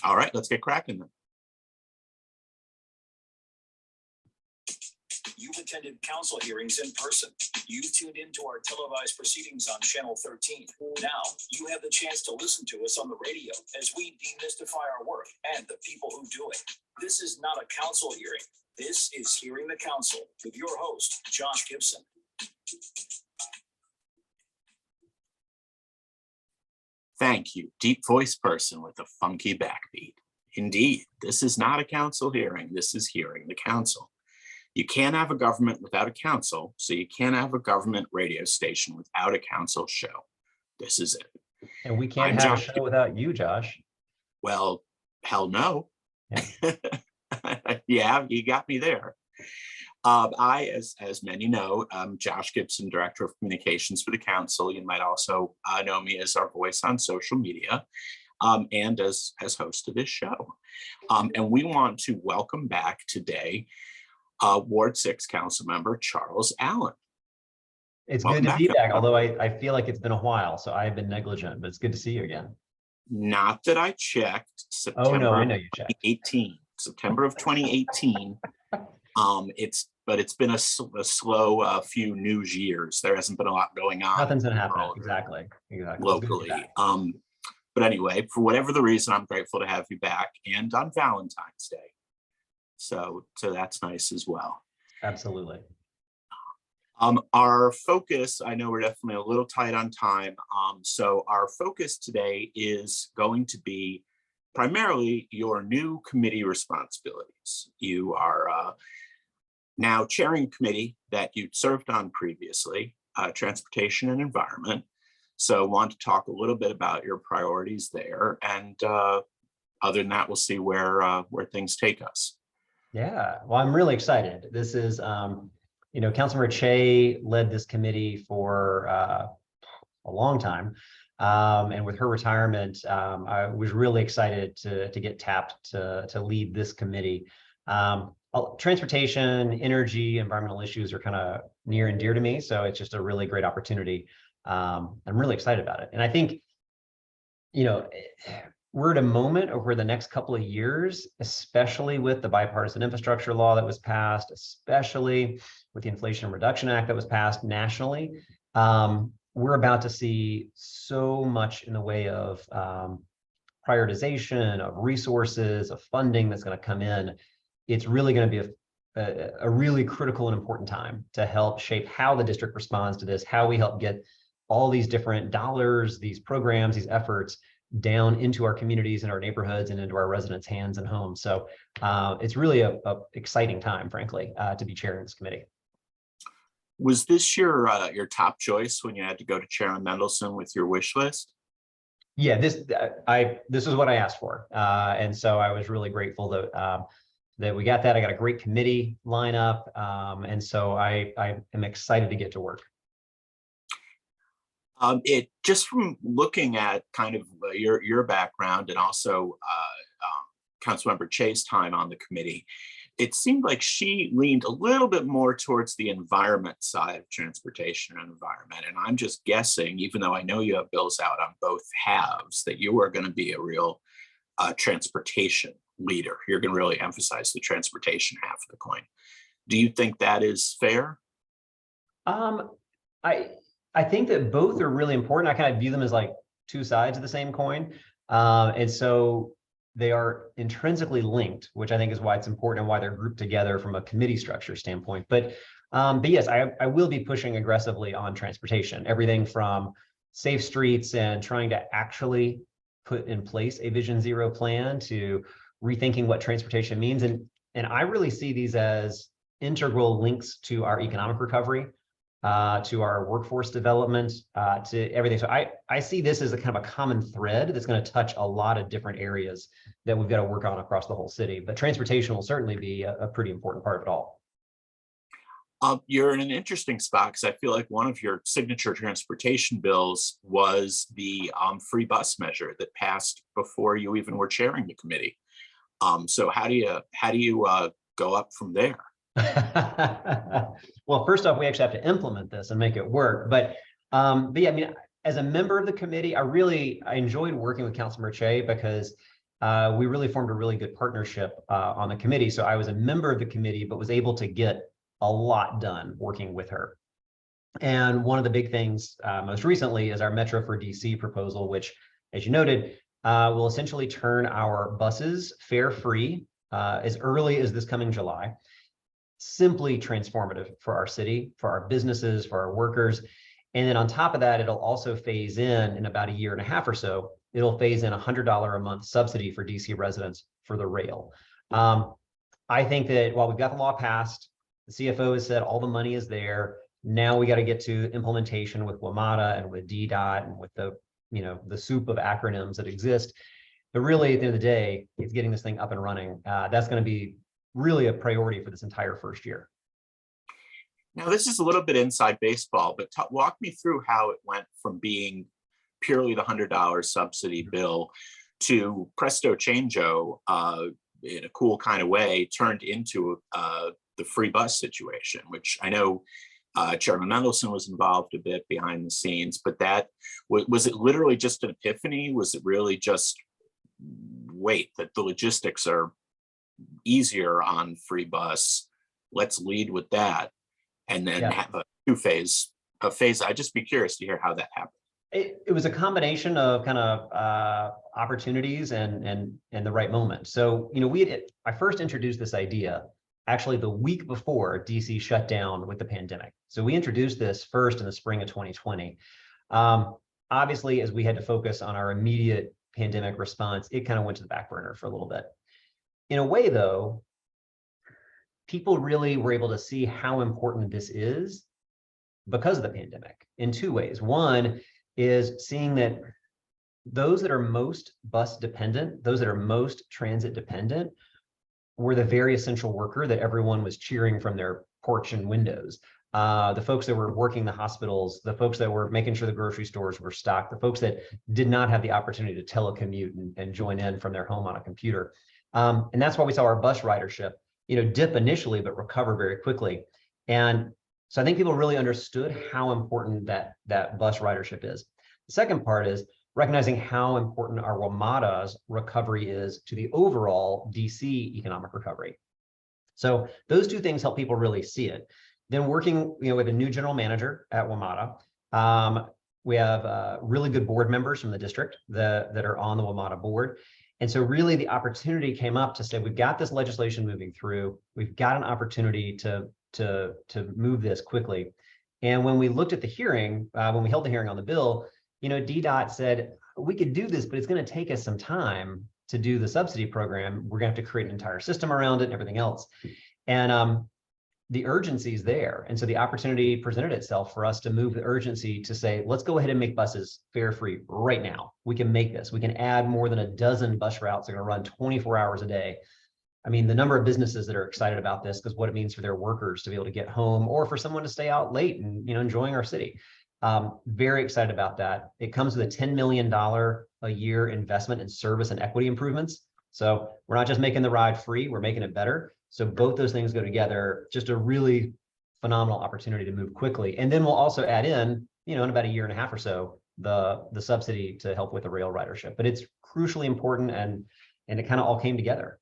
All right, let's get cracking then. You've attended council hearings in person. You've tuned into our televised proceedings on Channel 13. Now you have the chance to listen to us on the radio as we demystify our work and the people who do it. This is not a council hearing. This is Hearing the Council with your host, Josh Gibson. Thank you, deep voice person with a funky backbeat. Indeed, this is not a council hearing. This is Hearing the Council. You can't have a government without a council, so you can't have a government radio station without a council show. This is it. And we can't have a show without you, Josh. Well, hell no. Yeah, yeah, you got me there. I, as many know, Josh Gibson, Director of Communications for the Council. You might also know me as our voice on social media and as host of this show. And we want to welcome back today Ward 6 Councilmember Charles Allen. it's good to be back, although I feel like it's been a while, so I've been negligent, but it's good to see you again. Not that I checked. Oh no, I know you checked. 2018, September of 2018. It's been a slow few news years. There hasn't been a lot going on. Nothing's gonna happen. Exactly. Locally. But anyway, for whatever the reason, I'm grateful to have you back, and on Valentine's Day. So that's nice as well. Absolutely. Our focus, I know we're definitely a little tight on time. So our focus today is going to be primarily your new committee responsibilities. You are now chairing a committee that you'd served on previously, Transportation and Environment. So I want to talk a little bit about your priorities there. And other than that, we'll see where things take us. Yeah, well, I'm really excited. This is, Councilmember Che led this committee for a long time. And with her retirement, I was really excited to get tapped to lead this committee. Transportation, energy, environmental issues are kind of near and dear to me. So it's just a really great opportunity. I'm really excited about it. And I think, we're at a moment over the next couple of years, especially with the bipartisan infrastructure law that was passed, especially with the Inflation Reduction Act that was passed nationally. We're about to see so much in the way of prioritization of resources, of funding that's going to come in. It's really going to be a really critical and important time to help shape how the district responds to this, how we help get all these different dollars, these programs, these efforts down into our communities and our neighborhoods and into our residents' hands and homes. So it's really a exciting time, frankly, to be chairing this committee. Was this your top choice when you had to go to Chairman Mendelson with your wish list? Yeah, this is what I asked for, and so I was really grateful that we got that. I got a great committee lineup, and so I am excited to get to work. It just from looking at kind of your background and also Councilmember Che's time on the committee, it seemed like she leaned a little bit more towards the environment side of transportation and environment. And I'm just guessing, even though I know you have bills out on both halves, that you are going to be a real transportation leader. You're going to really emphasize the transportation half of the coin. Do you think that is fair? I think that both are really important. I kind of view them as like two sides of the same coin. And so they are intrinsically linked, which I think is why it's important and why they're grouped together from a committee structure standpoint. But yes, I will be pushing aggressively on transportation, everything from safe streets and trying to actually put in place a Vision Zero plan to rethinking what transportation means. And I really see these as integral links to our economic recovery, to our workforce development, to everything. So I see this as a kind of a common thread that's going to touch a lot of different areas that we've got to work on across the whole city. But transportation will certainly be a pretty important part of it all. You're in an interesting spot because I feel like one of your signature transportation bills was the free bus measure that passed before you even were chairing the committee. So how do you go up from there? Well, first off, we actually have to implement this and make it work. But yeah, I mean, as a member of the committee, I enjoyed working with Councilmember Che because we really formed a really good partnership on the committee. So I was a member of the committee, but was able to get a lot done working with her. And one of the big things most recently is our Metro for DC proposal, which, as you noted, will essentially turn our buses fare free as early as this coming July. Simply transformative for our city, for our businesses, for our workers. And then on top of that, it'll also phase in about a year and a half or so, it'll phase in $100 a month subsidy for DC residents for the rail. I think that while we've got the law passed, the CFO has said all the money is there. Now we got to get to implementation with WMATA and with DDOT and with the, the soup of acronyms that exist. But really, at the end of the day, it's getting this thing up and running. That's going to be really a priority for this entire first year. Now, this is a little bit inside baseball, but walk me through how it went from being purely the $100 subsidy bill to presto changeo, in a cool kind of way, turned into the free bus situation, which I know Chairman Mendelson was involved a bit behind the scenes, but that was it literally just an epiphany? Was it really just, wait, that the logistics are easier on free bus, let's lead with that, and then have a phase. I'd just be curious to hear how that happened. It was a combination of kind of opportunities and the right moment. So, I first introduced this idea actually the week before DC shut down with the pandemic. So we introduced this first in the spring of 2020. Obviously, as we had to focus on our immediate pandemic response, it kind of went to the back burner for a little bit. In a way, though, people really were able to see how important this is because of the pandemic in two ways. One is seeing that those that are most bus dependent, those that are most transit dependent, were the very essential worker that everyone was cheering from their porch and windows. The folks that were working the hospitals, the folks that were making sure the grocery stores were stocked, the folks that did not have the opportunity to telecommute and join in from their home on a computer. And that's why we saw our bus ridership, dip initially, but recover very quickly. And so I think people really understood how important that bus ridership is. The second part is recognizing how important our WMATA's recovery is to the overall DC economic recovery. So those two things help people really see it. Then working, with a new general manager at WMATA, we have really good board members from the district that are on the WMATA board. And so really the opportunity came up to say, we've got this legislation moving through, we've got an opportunity to move this quickly. And when we looked at the hearing, when we held the hearing on the bill, DDOT said, we could do this, but it's going to take us some time to do the subsidy program. We're going to have to create an entire system around it and everything else. And the urgency is there. And so the opportunity presented itself for us to move the urgency to say, let's go ahead and make buses fare free right now. We can make this. We can add more than a dozen bus routes that are going to run 24 hours a day. I mean, the number of businesses that are excited about this, because what it means for their workers to be able to get home, or for someone to stay out late and enjoying our city. Very excited about that. It comes with a $10 million a year investment in service and equity improvements. So we're not just making the ride free, we're making it better. So both those things go together, just a really phenomenal opportunity to move quickly. And then we'll also add in, in about a year and a half or so, the subsidy to help with the rail ridership. But it's crucially important, and it kind of all came together.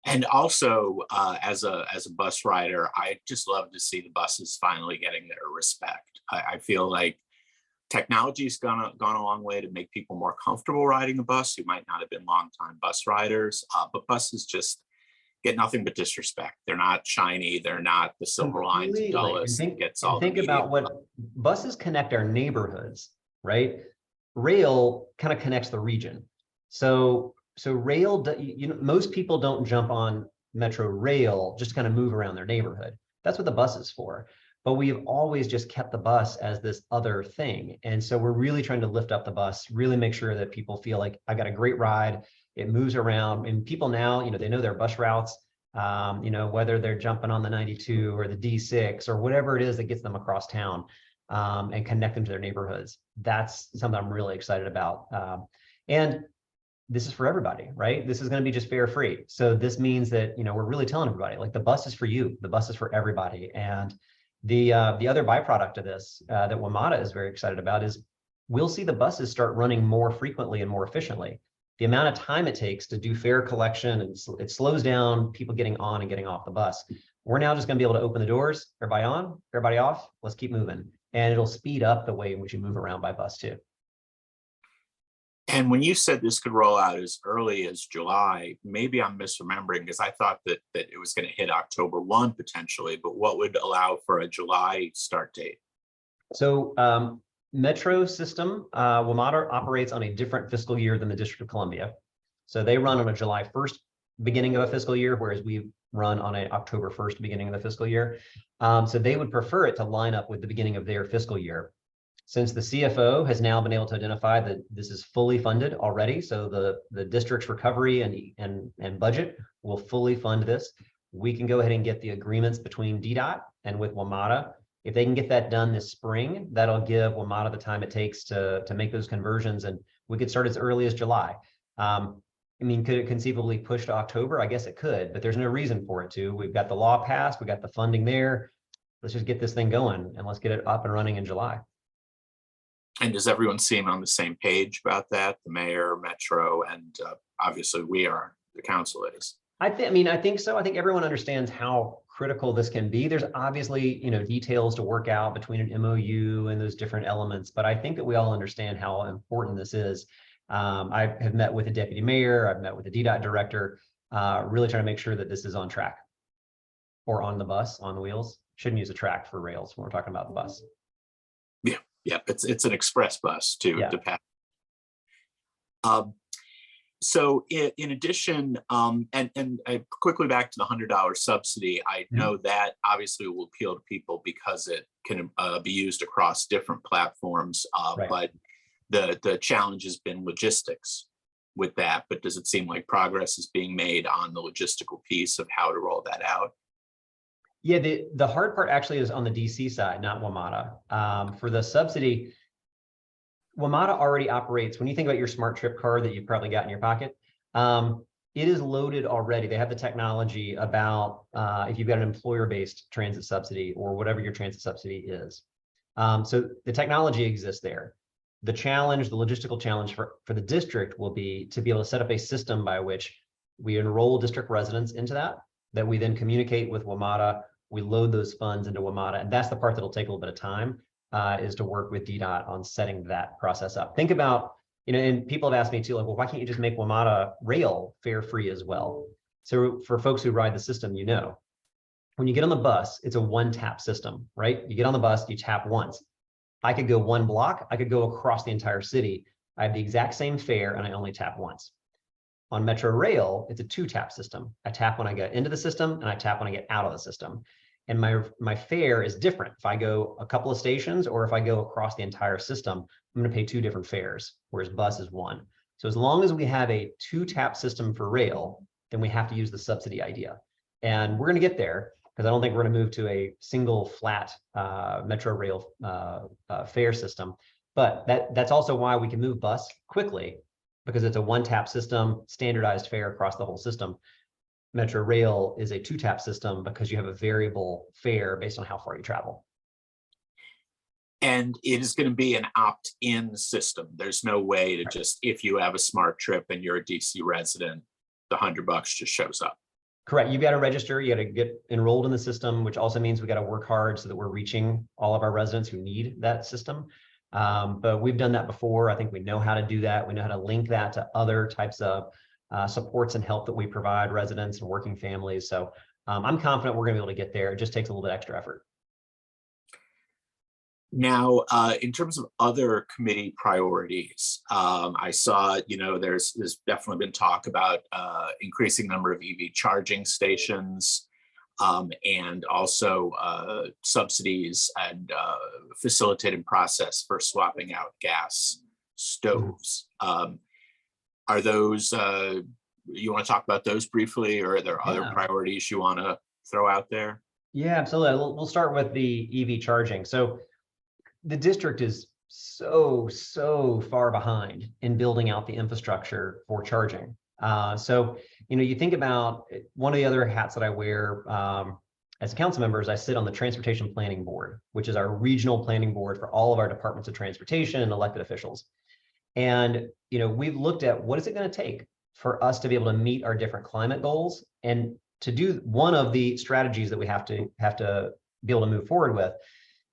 And also, as a bus rider, I just love to see the buses finally getting their respect. I feel like technology's gone a long way to make people more comfortable riding a bus who might not have been longtime bus riders, but buses just get nothing but disrespect. They're not shiny. They're not the silver lines of Dulles. Think about what buses connect our neighborhoods, right? Rail kind of connects the region. So rail, most people don't jump on Metrorail just to kind of move around their neighborhood. That's what the bus is for. But we've always just kept the bus as this other thing. And so we're really trying to lift up the bus, really make sure that people feel like I got a great ride. It moves around, and people now, they know their bus routes, whether they're jumping on the 92 or the D6 or whatever it is that gets them across town, and connect them to their neighborhoods. That's something I'm really excited about. And this is for everybody, right? This is going to be just fare free. So this means that, we're really telling everybody, like, the bus is for you, the bus is for everybody. And the other byproduct of this that WMATA is very excited about is we'll see the buses start running more frequently and more efficiently. the amount of time it takes to do fare collection, and it slows down people getting on and getting off the bus. We're now just going to be able to open the doors, everybody on, everybody off, let's keep moving. And it'll speed up the way in which you move around by bus too. And when you said this could roll out as early as July, maybe I'm misremembering, because I thought that it was going to hit October 1 potentially, but what would allow for a July start date? So Metro system, WMATA operates on a different fiscal year than the District of Columbia. So they run on a July 1st beginning of a fiscal year, whereas we run on an October 1st beginning of the fiscal year. So they would prefer it to line up with the beginning of their fiscal year. Since the CFO has now been able to identify that this is fully funded already, so the district's recovery and budget will fully fund this, we can go ahead and get the agreements between DDOT and with WMATA. If they can get that done this spring, that'll give WMATA the time it takes to make those conversions, and we could start as early as July. I mean, could it conceivably push to October? I guess it could, but there's no reason for it to. We've got the law passed, we got the funding there. Let's just get this thing going and let's get it up and running in July. And does everyone seem on the same page about that? The mayor, Metro, and obviously we are, the council is. I think so. I think everyone understands how critical this can be. There's obviously, details to work out between an MOU and those different elements, but I think that we all understand how important this is. I have met with the deputy mayor, I've met with the DDOT director, really trying to make sure that this is on track or on the bus, on the wheels. Shouldn't use a track for rails when we're talking about the bus. Yeah, it's an express bus to pass. So in addition, and quickly back to the $100 subsidy, I know that obviously will appeal to people because it can be used across different platforms, but the challenge has been logistics with that. But does it seem like progress is being made on the logistical piece of how to roll that out? Yeah, the hard part actually is on the DC side, not WMATA. For the subsidy, WMATA already operates, when you think about your smart trip card that you've probably got in your pocket, it is loaded already. They have the technology about if you've got an employer-based transit subsidy or whatever your transit subsidy is. So the technology exists there. The challenge, the logistical challenge for the district will be to be able to set up a system by which we enroll district residents into that we then communicate with WMATA, we load those funds into WMATA, and that's the part that'll take a little bit of time, is to work with DDOT on setting that process up. Think about, and people have asked me too, like, well, why can't you just make WMATA rail fare free as well? So for folks who ride the system, when you get on the bus, it's a one-tap system, right? You get on the bus, you tap once. I could go one block, I could go across the entire city. I have the exact same fare and I only tap once. On Metrorail, it's a two-tap system. I tap when I get into the system and I tap when I get out of the system. And my fare is different. If I go a couple of stations or if I go across the entire system, I'm going to pay two different fares, whereas bus is one. So as long as we have a two-tap system for rail, then we have to use the subsidy idea. And we're going to get there because I don't think we're going to move to a single flat Metrorail fare system. But that's also why we can move bus quickly, because it's a one-tap system, standardized fare across the whole system. Metrorail is a two-tap system because you have a variable fare based on how far you travel. And it is going to be an opt-in system. There's no way to just, if you have a smart trip and you're a DC resident, the $100 just shows up. Correct. You've got to register. You got to get enrolled in the system, which also means we got to work hard so that we're reaching all of our residents who need that system. But we've done that before. I think we know how to do that. We know how to link that to other types of supports and help that we provide residents and working families. So I'm confident we're going to be able to get there. It just takes a little bit extra effort. Now, in terms of other committee priorities, I saw, there's definitely been talk about increasing number of EV charging stations, and also subsidies and facilitated process for swapping out gas stoves. Are those, you want to talk about those briefly, or are there other priorities you want to throw out there? Yeah, absolutely. We'll start with the EV charging. So the district is so far behind in building out the infrastructure for charging. So, you think about one of the other hats that I wear as a council member is I sit on the Transportation Planning Board, which is our regional planning board for all of our departments of transportation and elected officials. And, we've looked at what is it going to take for us to be able to meet our different climate goals. And to do one of the strategies that we have to be able to move forward with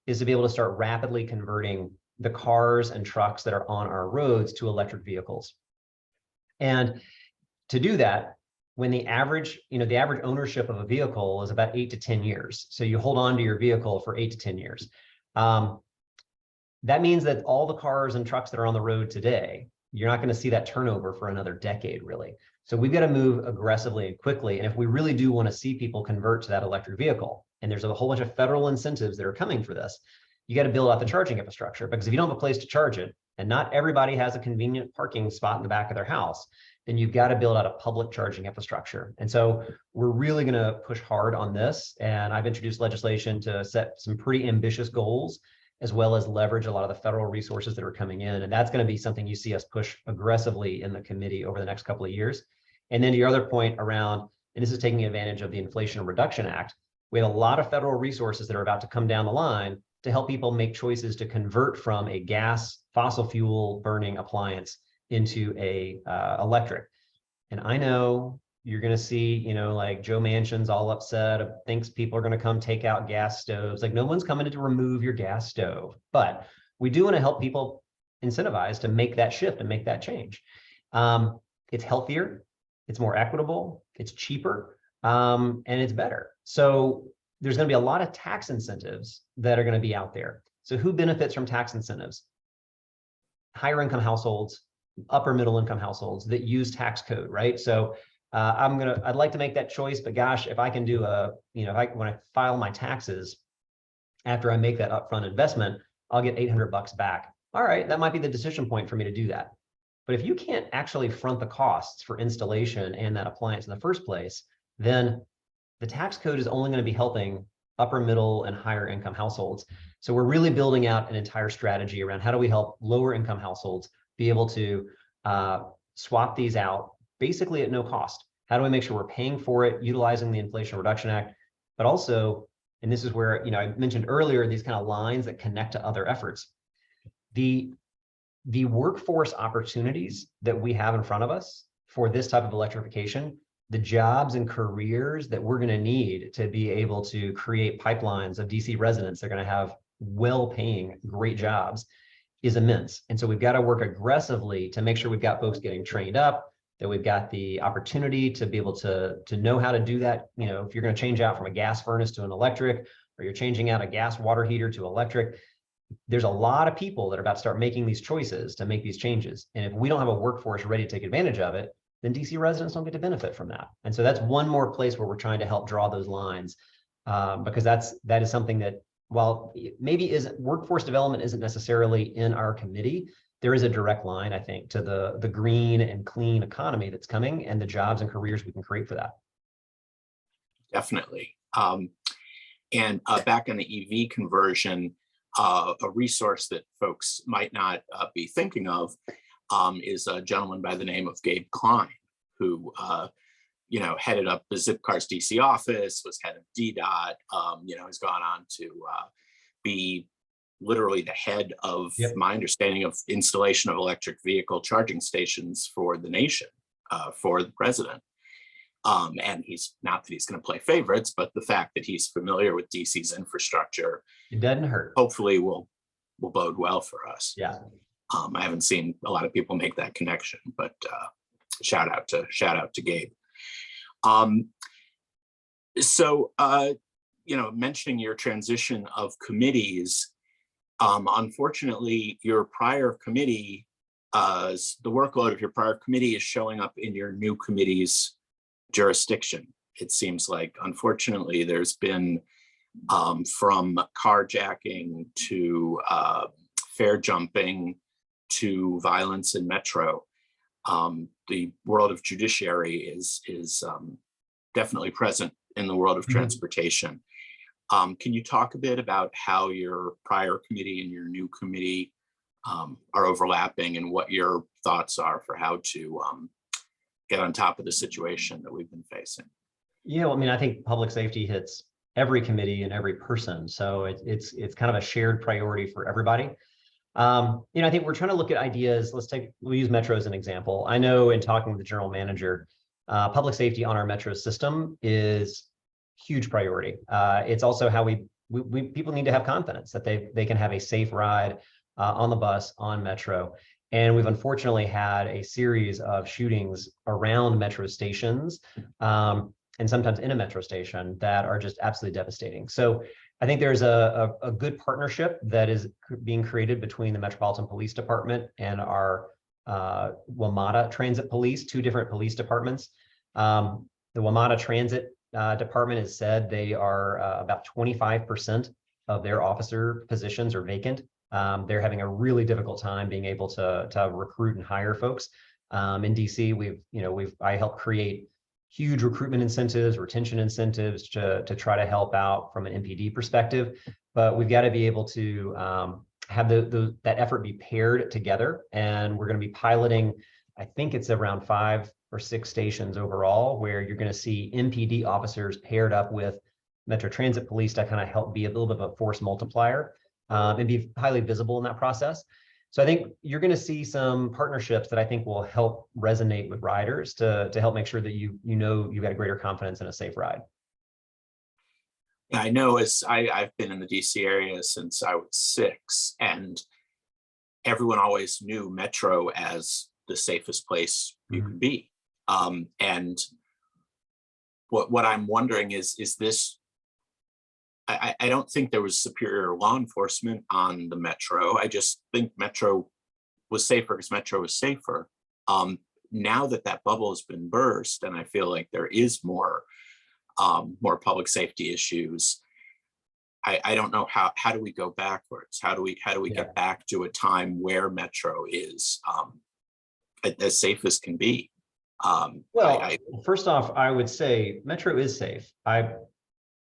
is to be able to start rapidly converting the cars and trucks that are on our roads to electric vehicles. And to do that, when the average ownership of a vehicle is about 8 to 10 years. So you hold on to your vehicle for 8 to 10 years. That means that all the cars and trucks that are on the road today, you're not going to see that turnover for another decade, really. So we've got to move aggressively and quickly. And if we really do want to see people convert to that electric vehicle, and there's a whole bunch of federal incentives that are coming for this, you got to build out the charging infrastructure, because if you don't have a place to charge it, and not everybody has a convenient parking spot in the back of their house, then you've got to build out a public charging infrastructure. And so we're really going to push hard on this. And I've introduced legislation to set some pretty ambitious goals, as well as leverage a lot of the federal resources that are coming in. And that's going to be something you see us push aggressively in the committee over the next couple of years. And then to your other point around, and this is taking advantage of the Inflation Reduction Act, we have a lot of federal resources that are about to come down the line to help people make choices to convert from a gas, fossil fuel burning appliance into a electric. And I know you're going to see, like Joe Manchin's all upset, thinks people are going to come take out gas stoves. Like, no one's coming to remove your gas stove, but we do want to help people incentivize to make that shift and make that change. It's healthier, it's more equitable, it's cheaper, and it's better. So there's going to be a lot of tax incentives that are going to be out there. So who benefits from tax incentives? Higher income households, upper middle income households that use tax code, right? So I'd like to make that choice, but gosh, if I can do when I file my taxes, after I make that upfront investment, I'll get $800 back. All right, that might be the decision point for me to do that. But if you can't actually front the costs for installation and that appliance in the first place, then the tax code is only going to be helping upper middle and higher income households. So we're really building out an entire strategy around how do we help lower income households be able to swap these out basically at no cost. How do we make sure we're paying for it, utilizing the Inflation Reduction Act, but also, and this is where, I mentioned earlier, these kind of lines that connect to other efforts. The workforce opportunities that we have in front of us for this type of electrification, the jobs and careers that we're going to need to be able to create pipelines of DC residents that are going to have well-paying, great jobs is immense. And so we've got to work aggressively to make sure we've got folks getting trained up, that we've got the opportunity to be able to know how to do that. If you're going to change out from a gas furnace to an electric, or you're changing out a gas water heater to electric, there's a lot of people that are about to start making these choices to make these changes. And if we don't have a workforce ready to take advantage of it, then DC residents don't get to benefit from that. And so that's one more place where we're trying to help draw those lines, because that is something that, while maybe workforce development isn't necessarily in our committee, there is a direct line, I think, to the green and clean economy that's coming and the jobs and careers we can create for that. Definitely. And back on the EV conversion, a resource that folks might not be thinking of is a gentleman by the name of Gabe Klein, who headed up the Zipcar's DC office, was head of DDOT, has gone on to be literally the head of, my understanding, of installation of electric vehicle charging stations for the nation, for the president. And he's not that he's going to play favorites, but the fact that he's familiar with DC's infrastructure, it doesn't hurt. Hopefully will bode well for us. Yeah. I haven't seen a lot of people make that connection, but shout out to Gabe. So mentioning your transition of committees, unfortunately, your prior committee, the workload of your prior committee is showing up in your new committee's jurisdiction. It seems like, unfortunately, there's been from carjacking to fare jumping to violence in Metro. The world of judiciary is definitely present in the world of transportation. Can you talk a bit about how your prior committee and your new committee are overlapping, and what your thoughts are for how to get on top of the situation that we've been facing? Yeah, well, I think public safety hits every committee and every person. So it's kind of a shared priority for everybody. I think we're trying to look at ideas. We'll use Metro as an example. I know in talking with the general manager, public safety on our Metro system is huge priority. It's also how we people need to have confidence that they can have a safe ride on the bus on Metro. And we've unfortunately had a series of shootings around Metro stations, and sometimes in a Metro station, that are just absolutely devastating. So I think there's a good partnership that is being created between the Metropolitan Police Department and our WMATA Transit Police, two different police departments. The WMATA Transit Department has said they are about 25% of their officer positions are vacant. They're having a really difficult time being able to recruit and hire folks. In DC, I helped create huge recruitment incentives, retention incentives to try to help out from an MPD perspective. But we've got to be able to have that effort be paired together. And we're going to be piloting, I think it's around 5 or 6 stations overall, where you're going to see MPD officers paired up with Metro Transit Police to kind of help be a little bit of a force multiplier and be highly visible in that process. So I think you're going to see some partnerships that I think will help resonate with riders to help make sure that you've got a greater confidence in a safe ride. Yeah, I know I've been in the DC area since I was 6, and everyone always knew Metro as the safest place you could be. And what I'm wondering is this, I don't think there was superior law enforcement on the Metro. I just think Metro was safer because Metro was safer. Now that bubble has been burst, and I feel like there is more public safety issues, I don't know how do we go backwards? How do we get back to a time where Metro is as safe as can be? First off, I would say Metro is safe.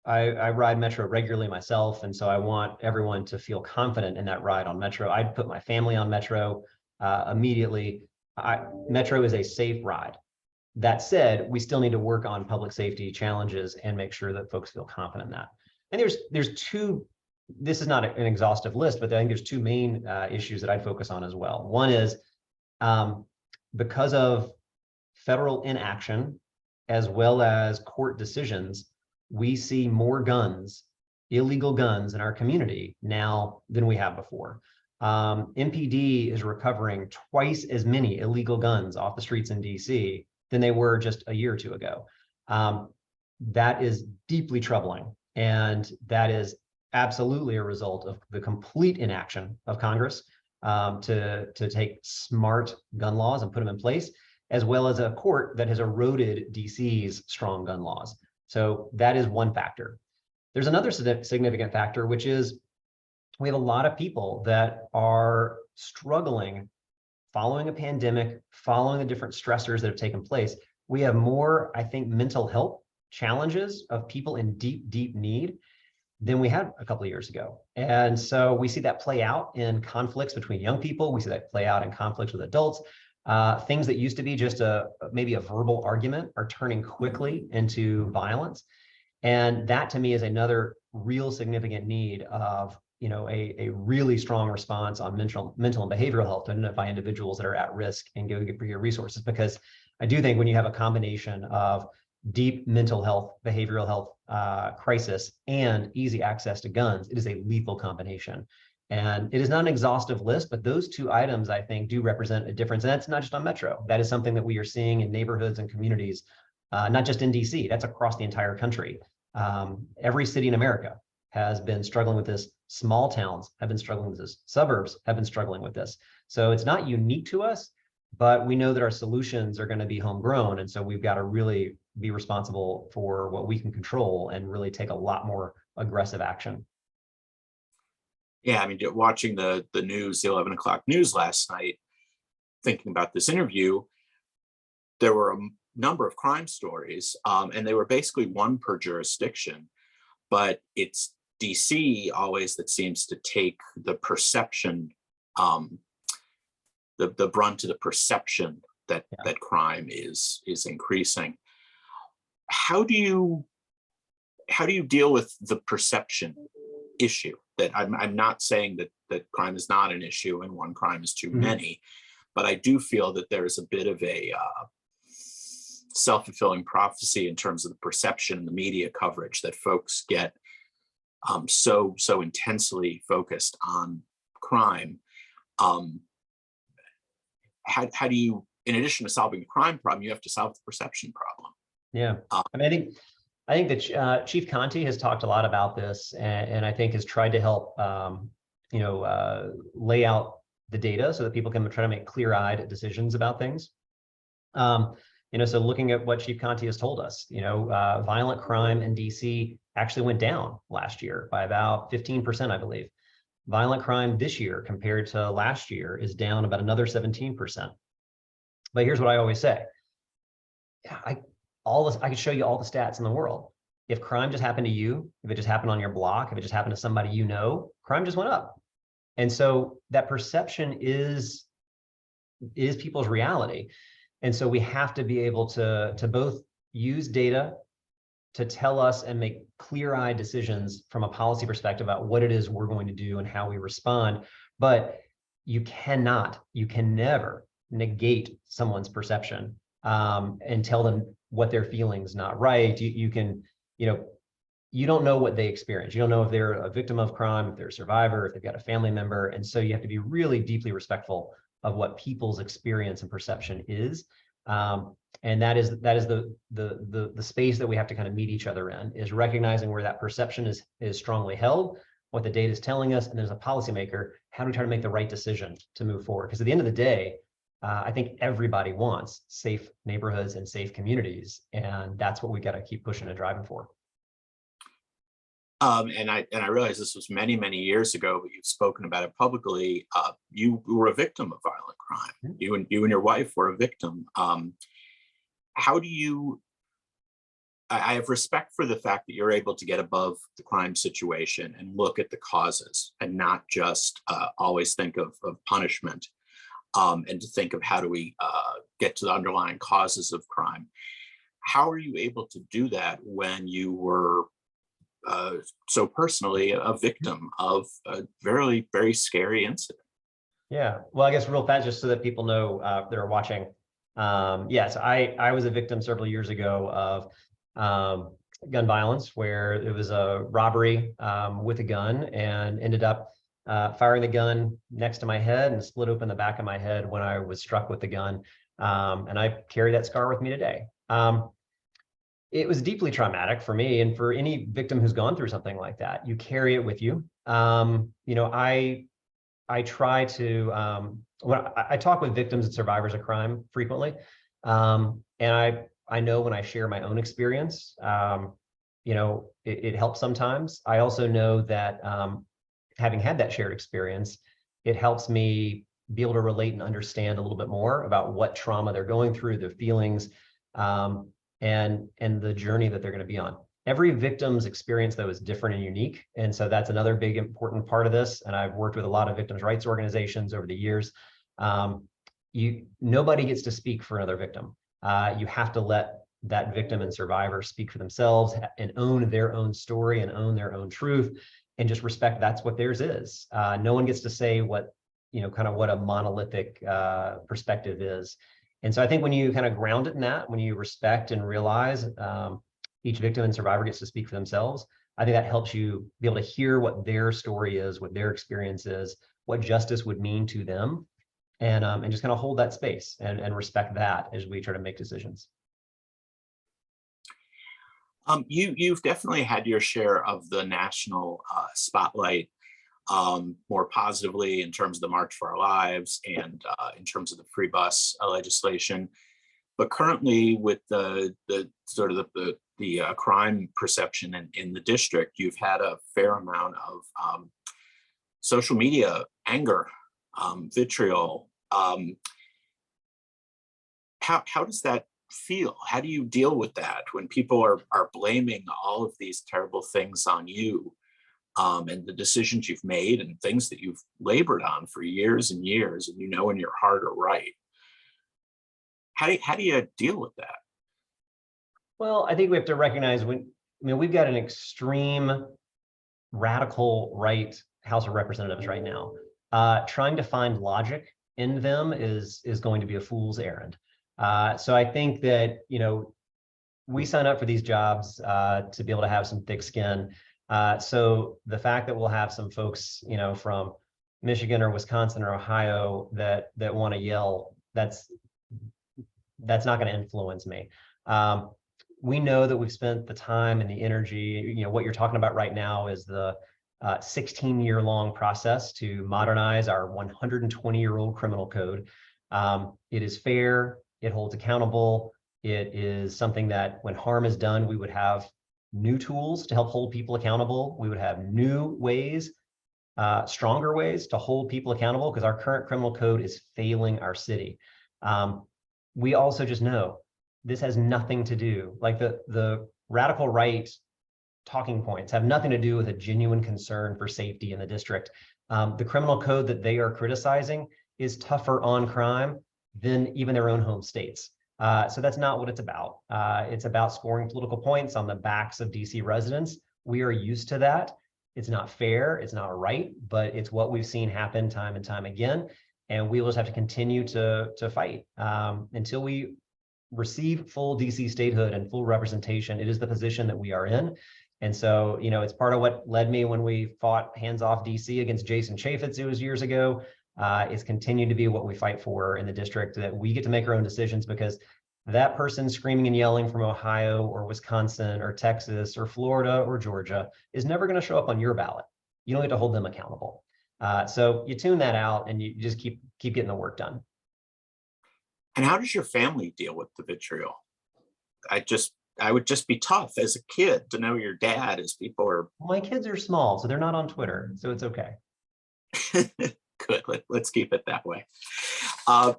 I ride Metro regularly myself, and so I want everyone to feel confident in that ride on Metro. I'd put my family on Metro immediately. Metro is a safe ride. That said, we still need to work on public safety challenges and make sure that folks feel confident in that. And there's two, this is not an exhaustive list, but I think there's two main issues that I'd focus on as well. One is because of federal inaction, as well as court decisions, we see more guns, illegal guns in our community now than we have before. MPD is recovering twice as many illegal guns off the streets in DC than they were just a year or two ago. That is deeply troubling. And that is absolutely a result of the complete inaction of Congress to take smart gun laws and put them in place, as well as a court that has eroded DC's strong gun laws. So that is one factor. There's another significant factor, which is we have a lot of people that are struggling following a pandemic, following the different stressors that have taken place. We have more, I think, mental health challenges of people in deep, deep need than we had a couple of years ago. And so we see that play out in conflicts between young people. We see that play out in conflicts with adults. Things that used to be just maybe a verbal argument are turning quickly into violence. And that to me is another real significant need of a really strong response on mental and behavioral health to identify individuals that are at risk and go get your resources. Because I do think when you have a combination of deep mental health, behavioral health crisis and easy access to guns, it is a lethal combination. And it is not an exhaustive list, but those two items, I think, do represent a difference. And that's not just on Metro. That is something that we are seeing in neighborhoods and communities, not just in DC, that's across the entire country. Every city in America has been struggling with this. Small towns have been struggling with this. Suburbs have been struggling with this. So it's not unique to us, but we know that our solutions are going to be homegrown. And so we've got to really be responsible for what we can control and really take a lot more aggressive action. Yeah, I mean, watching the news, the 11 o'clock news last night, thinking about this interview, there were a number of crime stories, and they were basically one per jurisdiction, but it's DC always that seems to take the perception, the brunt of the perception that crime is increasing. How do you deal with the perception issue? I'm not saying that crime is not an issue and one crime is too Mhm. many, but I do feel that there's a bit of a self-fulfilling prophecy in terms of the perception and the media coverage that folks get so intensely focused on crime. How do you, in addition to solving the crime problem, you have to solve the perception problem? Yeah, I mean, I think that Chief Conte has talked a lot about this, and I think has tried to help, lay out the data so that people can try to make clear-eyed decisions about things. So looking at what Chief Conte has told us, violent crime in DC actually went down last year by about 15%, I believe. Violent crime this year compared to last year is down about another 17%. But here's what I always say. I could show you all the stats in the world. If crime just happened to you, if it just happened on your block, if it just happened to somebody you know, crime just went up. And so that perception is people's reality. And so we have to be able to both use data to tell us and make clear-eyed decisions from a policy perspective about what it is we're going to do and how we respond. But you can never negate someone's perception and tell them what they're feeling is not right. You don't know what they experience. You don't know if they're a victim of crime, if they're a survivor, if they've got a family member. And so you have to be really deeply respectful of what people's experience and perception is. And that is the space that we have to kind of meet each other in, is recognizing where that perception is strongly held, what the data is telling us, and as a policymaker, how do we try to make the right decision to move forward? Because at the end of the day, I think everybody wants safe neighborhoods and safe communities, and that's what we got to keep pushing and driving for. And I realize this was many years ago, but you've spoken about it publicly. You were a victim of violent crime. You and your wife were a victim. How do you? I have respect for the fact that you're able to get above the crime situation and look at the causes and not just always think of punishment, and to think of how do we get to the underlying causes of crime. How are you able to do that when you were so personally a victim of a very, very scary incident? Yeah, well, I guess real fast, just so that people know that are watching. Yes, I was a victim several years ago of gun violence, where it was a robbery with a gun, and ended up firing the gun next to my head and split open the back of my head when I was struck with the gun. And I carry that scar with me today. It was deeply traumatic for me, and for any victim who's gone through something like that. You carry it with you. I try to when I talk with victims and survivors of crime frequently, and I know when I share my own experience, it helps sometimes. I also know that having had that shared experience, it helps me be able to relate and understand a little bit more about what trauma they're going through, their feelings, and the journey that they're going to be on. Every victim's experience, though, is different and unique. And so that's another big important part of this. And I've worked with a lot of victims' rights organizations over the years. Nobody gets to speak for another victim. You have to let that victim and survivor speak for themselves and own their own story and own their own truth, and just respect that's what theirs is. No one gets to say what, kind of what a monolithic perspective is. And so I think when you kind of ground it in that, when you respect and realize each victim and survivor gets to speak for themselves, I think that helps you be able to hear what their story is, what their experience is, what justice would mean to them, and just kind of hold that space and respect that as we try to make decisions. You've definitely had your share of the national spotlight, more positively in terms of the March for Our Lives and in terms of the free bus legislation. But currently, with the sort of the crime perception in the district, you've had a fair amount of social media anger, vitriol. How does that feel? How do you deal with that when people are blaming all of these terrible things on you, and the decisions you've made and things that you've labored on for years and years, and in your heart are right? How do you deal with that? Well, I think we have to recognize we've got an extreme radical right House of Representatives right now. Trying to find logic in them is going to be a fool's errand. So I think that, we sign up for these jobs to be able to have some thick skin. So the fact that we'll have some folks, from Michigan or Wisconsin or Ohio that want to yell, that's not going to influence me. We know that we've spent the time and the energy. What you're talking about right now is the 16-year-long process to modernize our 120-year-old criminal code. It is fair. It holds accountable. It is something that when harm is done, we would have new tools to help hold people accountable. We would have new ways, stronger ways to hold people accountable, because our current criminal code is failing our city. We also just know this has nothing to do, like the radical right talking points have nothing to do with a genuine concern for safety in the district. The criminal code that they are criticizing is tougher on crime than even their own home states. So that's not what it's about. It's about scoring political points on the backs of DC residents. We are used to that. It's not fair, it's not right, but it's what we've seen happen time and time again. And we will just have to continue to fight until we receive full DC statehood and full representation. It is the position that we are in. And so, it's part of what led me when we fought hands off DC against Jason Chaffetz, it was years ago. It's continued to be what we fight for in the district, that we get to make our own decisions, because that person screaming and yelling from Ohio or Wisconsin or Texas or Florida or Georgia is never going to show up on your ballot. You don't get to hold them accountable. So you tune that out and you just keep getting the work done. And how does your family deal with the vitriol? I would just be tough as a kid to know your dad, as people are. My kids are small, so they're not on Twitter, so it's okay. Good. Let's keep it that way.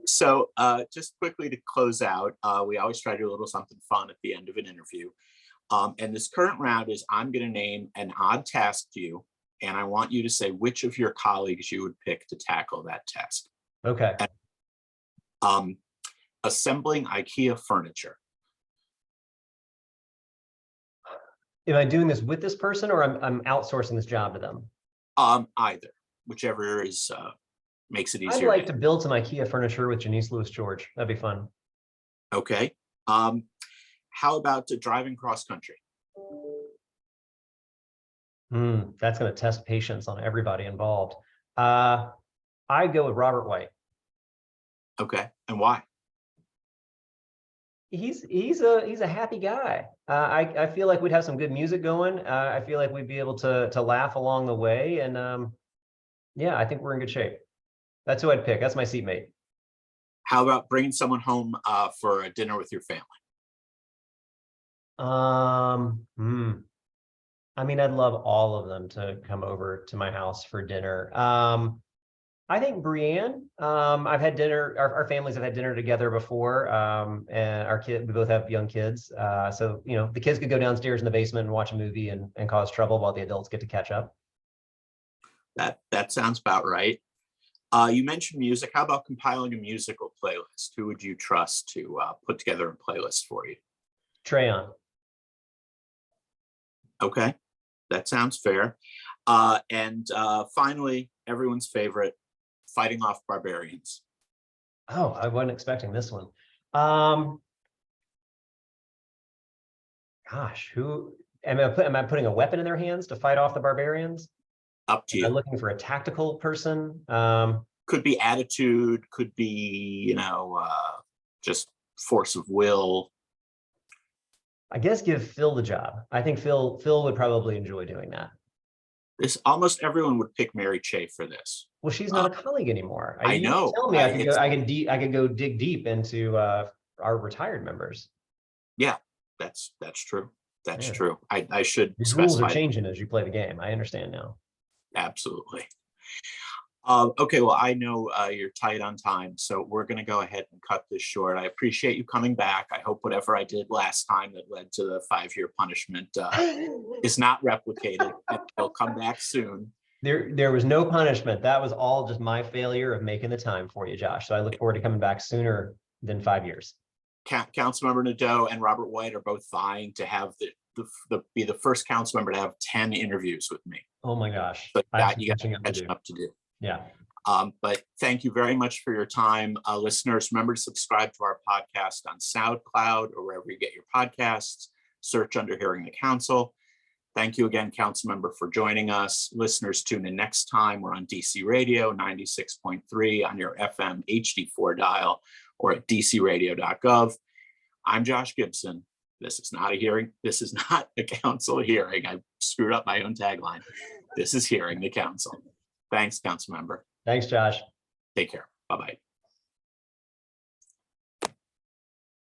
So just quickly to close out, we always try to do a little something fun at the end of an interview. And this current round is, I'm going to name an odd task to you, and I want you to say which of your colleagues you would pick to tackle that task. Okay. Assembling IKEA furniture. Am I doing this with this person, or I'm outsourcing this job to them? Either, whichever is makes it easier. I'd like to build some IKEA furniture with Janice Lewis George. That'd be fun. Okay. How about driving cross country? That's going to test patience on everybody involved. I'd go with Robert White. Okay, and why? He's a happy guy. I feel like we'd have some good music going. I feel like we'd be able to laugh along the way, and yeah, I think we're in good shape. That's who I'd pick. That's my seatmate. How about bringing someone home for a dinner with your family? I mean, I'd love all of them to come over to my house for dinner. I think Brianne, I've had dinner, our families have had dinner together before, and we both have young kids. So, the kids could go downstairs in the basement and watch a movie and cause trouble while the adults get to catch up. That sounds about right. You mentioned music. How about compiling a musical playlist? Who would you trust to put together a playlist for you? Trayon. Okay, that sounds fair. And finally, everyone's favorite, fighting off barbarians. Oh, I wasn't expecting this one. Gosh, who am I putting a weapon in their hands to fight off the barbarians? Up to you. Am I looking for a tactical person? Could be attitude, could be, just force of will. I guess give Phil the job. I think Phil would probably enjoy doing that. Almost everyone would pick Mary Chafe for this. Well, she's not a colleague anymore. I know. Tell me, I could go dig deep into our retired members. Yeah, that's true. That's true. I should. These rules are changing as you play the game. I understand now. Absolutely. Okay, well, I know you're tight on time, so we're going to go ahead and cut this short. I appreciate you coming back. I hope whatever I did last time that led to the 5-year punishment is not replicated, and they'll come back soon. There was no punishment. That was all just my failure of making the time for you, Josh. So I look forward to coming back sooner than 5 years. Councilmember Nadeau and Robert White are both vying to have be the first council member to have 10 interviews with me. Oh my gosh. But I have that some you got catching catching up to do. Yeah. But thank you very much for your time. Listeners, remember to subscribe to our podcast on SoundCloud or wherever you get your podcasts. Search under Hearing the Council. Thank you again, Councilmember, for joining us. Listeners, tune in next time. We're on DC Radio 96.3 on your FM HD4 dial or at dcradio.gov. I'm Josh Gibson. This is not a hearing. This is not a council hearing. I screwed up my own tagline. This is Hearing the Council. Thanks, Councilmember. Thanks, Josh. Take care. Bye-bye.